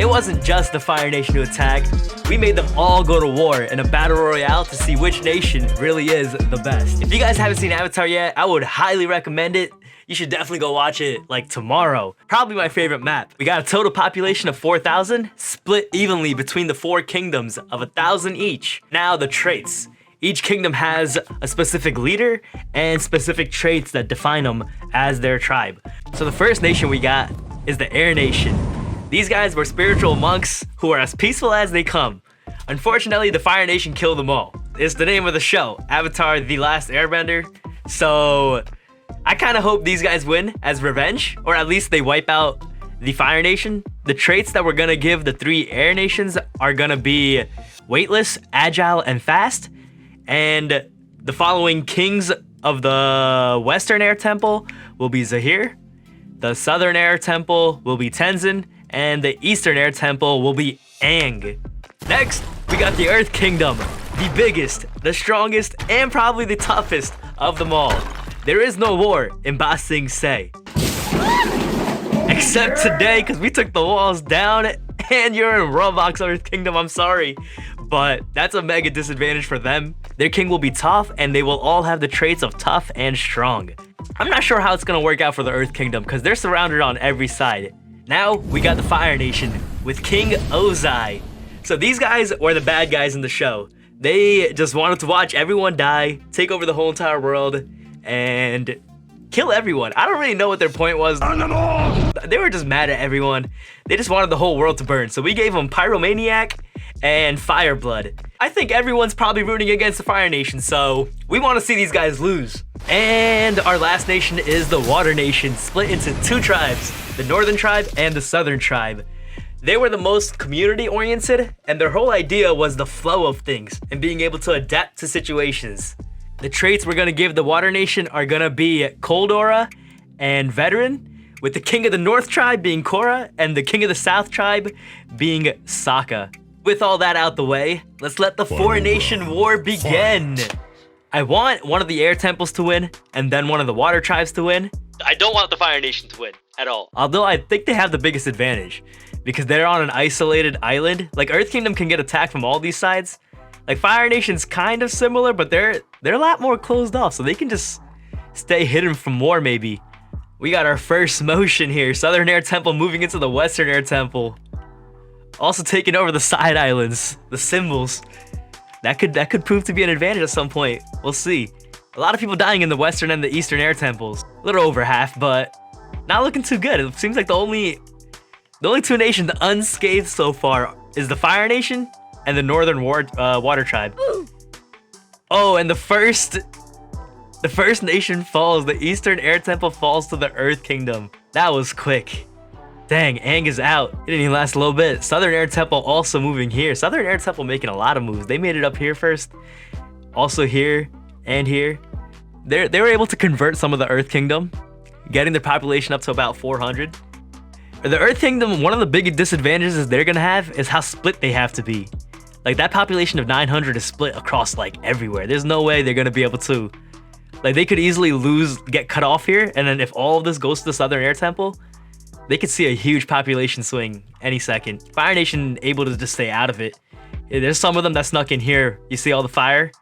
it wasn't just the Fire Nation who attacked. We made them all go to war in a battle royale to see which nation really is the best. If you guys haven't seen Avatar yet, I would highly recommend it. You should definitely go watch it like tomorrow. Probably my favorite map. We got a total population of 4,000, split evenly between the 4 kingdoms of 1,000 each. Now the traits. Each kingdom has a specific leader and specific traits that define them as their tribe. So the first nation we got is the Air Nation. These guys were spiritual monks who are as peaceful as they come. Unfortunately, the Fire Nation killed them all. It's the name of the show, Avatar the Last Airbender. So I kind of hope these guys win as revenge, or at least they wipe out the Fire Nation. The traits that we're gonna give the 3 Air Nations are gonna be weightless, agile, and fast. And the following kings of the Western Air Temple will be Zahir, the Southern Air Temple will be Tenzin, and the Eastern Air Temple will be Aang. Next, we got the Earth Kingdom, the biggest, the strongest, and probably the toughest of them all. There is no war in Ba Sing Se. Except today, because we took the walls down, and you're in WorldBox Earth Kingdom, I'm sorry. But that's a mega disadvantage for them. Their king will be tough, and they will all have the traits of tough and strong. I'm not sure how it's gonna work out for the Earth Kingdom, because they're surrounded on every side. Now, we got the Fire Nation with King Ozai. So these guys were the bad guys in the show. They just wanted to watch everyone die, take over the whole entire world, and kill everyone. I don't really know what their point was. They were just mad at everyone. They just wanted the whole world to burn. So we gave them Pyromaniac and Fireblood. I think everyone's probably rooting against the Fire Nation, so we want to see these guys lose. And our last nation is the Water Nation, split into 2 tribes, the Northern Tribe and the Southern Tribe. They were the most community-oriented, and their whole idea was the flow of things and being able to adapt to situations. The traits we're gonna give the Water Nation are gonna be Cold Aura and Veteran, with the King of the North Tribe being Korra and the King of the South Tribe being Sokka. With all that out the way, let's let the 4-nation war begin. I want one of the air temples to win and then one of the water tribes to win. I don't want the Fire Nation to win at all. Although I think they have the biggest advantage because they're on an isolated island. Like Earth Kingdom can get attacked from all these sides. Like Fire Nation's kind of similar, but they're a lot more closed off, so they can just stay hidden from war maybe. We got our first motion here. Southern Air Temple moving into the Western Air Temple. Also taking over the side islands, the symbols. That could prove to be an advantage at some point. We'll see. A lot of people dying in the Western and the Eastern Air Temples. A little over half, but not looking too good. It seems like the only 2 nations unscathed so far is the Fire Nation and the Northern Water Tribe. Oh, and the first nation falls. The Eastern Air Temple falls to the Earth Kingdom. That was quick. Dang, Aang is out. It didn't even last a little bit. Southern Air Temple also moving here. Southern Air Temple making a lot of moves. They made it up here first. Also here and here. They were able to convert some of the Earth Kingdom, getting their population up to about 400. The Earth Kingdom, one of the big disadvantages they're gonna have is how split they have to be. Like that population of 900 is split across like everywhere. There's no way they're gonna be able to, like they could easily get cut off here. And then if all of this goes to the Southern Air Temple, they could see a huge population swing any second. Fire Nation able to just stay out of it. There's some of them that snuck in here. You see all the fire?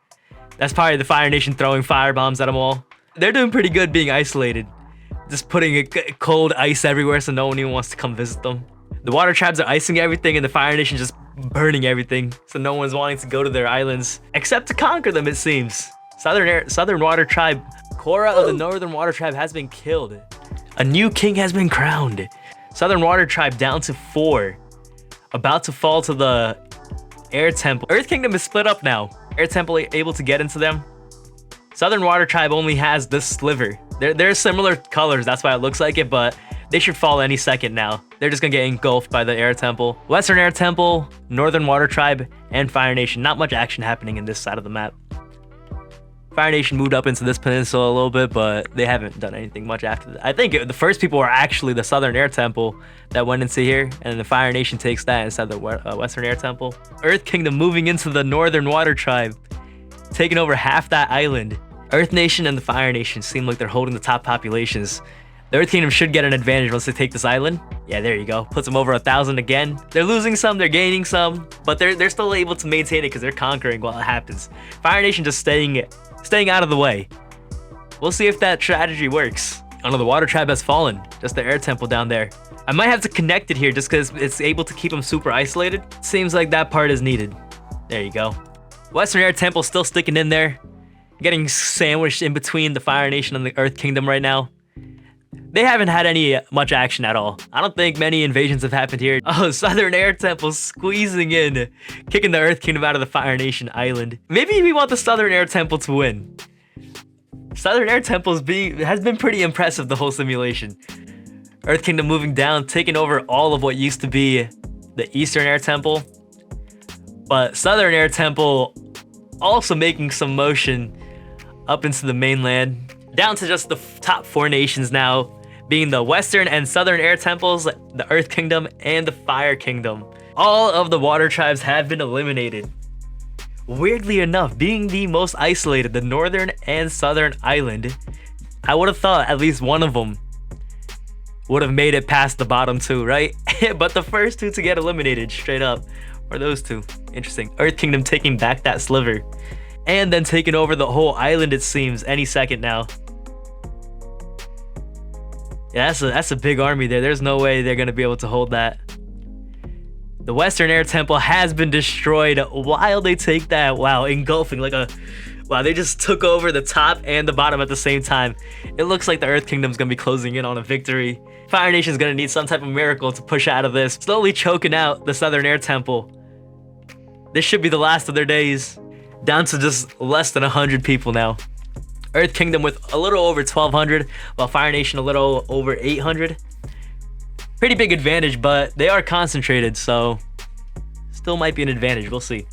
That's probably the Fire Nation throwing fire bombs at them all. They're doing pretty good being isolated. Just putting a cold ice everywhere so no one even wants to come visit them. The water tribes are icing everything and the Fire Nation just burning everything. So no one's wanting to go to their islands except to conquer them, it seems. Southern Water Tribe. Korra of the Northern Water Tribe has been killed. A new king has been crowned. Southern Water Tribe down to 4. About to fall to the Air Temple. Earth Kingdom is split up now. Air Temple able to get into them. Southern Water Tribe only has this sliver. They're similar colors, that's why it looks like it, but they should fall any second now. They're just gonna get engulfed by the Air Temple. Western Air Temple, Northern Water Tribe, and Fire Nation. Not much action happening in this side of the map. Fire Nation moved up into this peninsula a little bit, but they haven't done anything much after that. I think the first people were actually the Southern Air Temple that went into here, and the Fire Nation takes that instead of the Western Air Temple. Earth Kingdom moving into the Northern Water Tribe, taking over half that island. Earth Nation and the Fire Nation seem like they're holding the top populations. The Earth Kingdom should get an advantage once they take this island. Yeah, there you go. Puts them over 1,000 again. They're losing some, they're gaining some, but they're still able to maintain it because they're conquering while it happens. Fire Nation just staying out of the way. We'll see if that strategy works. Oh no, the water tribe has fallen. Just the air temple down there. I might have to connect it here just because it's able to keep them super isolated. Seems like that part is needed. There you go. Western Air Temple still sticking in there. Getting sandwiched in between the Fire Nation and the Earth Kingdom right now. They haven't had much action at all. I don't think many invasions have happened here. Oh, Southern Air Temple squeezing in, kicking the Earth Kingdom out of the Fire Nation island. Maybe we want the Southern Air Temple to win. Southern Air Temple has been pretty impressive the whole simulation. Earth Kingdom moving down, taking over all of what used to be the Eastern Air Temple. But Southern Air Temple also making some motion up into the mainland. Down to just the top 4 nations now, being the Western and Southern Air Temples, the Earth Kingdom, and the Fire Kingdom. All of the water tribes have been eliminated. Weirdly enough, being the most isolated, the Northern and Southern Island, I would have thought at least one of them would have made it past the bottom 2, right? But the first 2 to get eliminated straight up are those 2. Interesting. Earth Kingdom taking back that sliver. And then taking over the whole island, it seems, any second now. Yeah, that's a big army there. There's no way they're going to be able to hold that. The Western Air Temple has been destroyed while they take that. Wow, engulfing like a... Wow, they just took over the top and the bottom at the same time. It looks like the Earth Kingdom's going to be closing in on a victory. Fire Nation's going to need some type of miracle to push out of this. Slowly choking out the Southern Air Temple. This should be the last of their days. Down to just less than 100 people now. Earth Kingdom with a little over 1,200, while Fire Nation a little over 800. Pretty big advantage, but they are concentrated, so still might be an advantage. We'll see.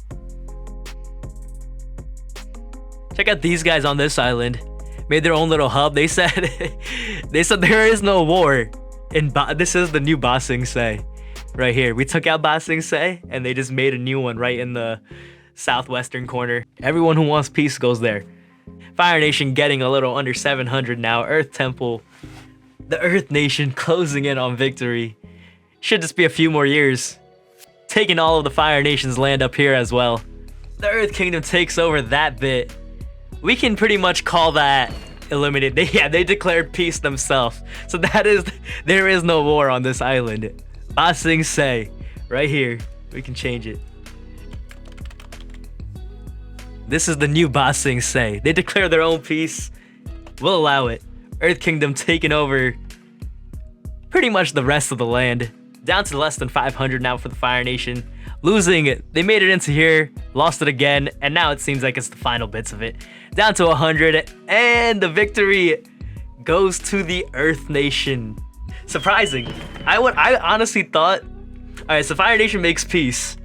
Check out these guys on this island. Made their own little hub. They said there is no war. This is the new Ba Sing Se right here. We took out Ba Sing Se, and they just made a new one right in the southwestern corner. Everyone who wants peace goes there. Fire Nation getting a little under 700 now. Earth Temple, the Earth Nation closing in on victory. Should just be a few more years. Taking all of the Fire Nation's land up here as well. The Earth Kingdom takes over that bit. We can pretty much call that eliminated. They declared peace themselves. So there is no war on this island. Ba Sing Se, right here. We can change it. This is the new Ba Sing Se. They declare their own peace. We'll allow it. Earth Kingdom taking over pretty much the rest of the land. Down to less than 500 now for the Fire Nation. Losing it. They made it into here, lost it again, and now it seems like it's the final bits of it. Down to 100, and the victory goes to the Earth Nation. Surprising. I honestly thought, alright, so Fire Nation makes peace.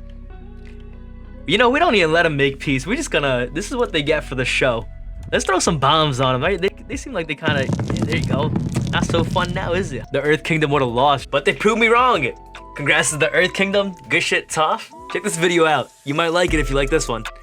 You know, we don't even let them make peace. We're just gonna, this is what they get for the show. Let's throw some bombs on them. Right? They seem like they kind of, yeah, there you go. Not so fun now, is it? The Earth Kingdom would have lost, but they proved me wrong. Congrats to the Earth Kingdom. Good shit, tough. Check this video out. You might like it if you like this one.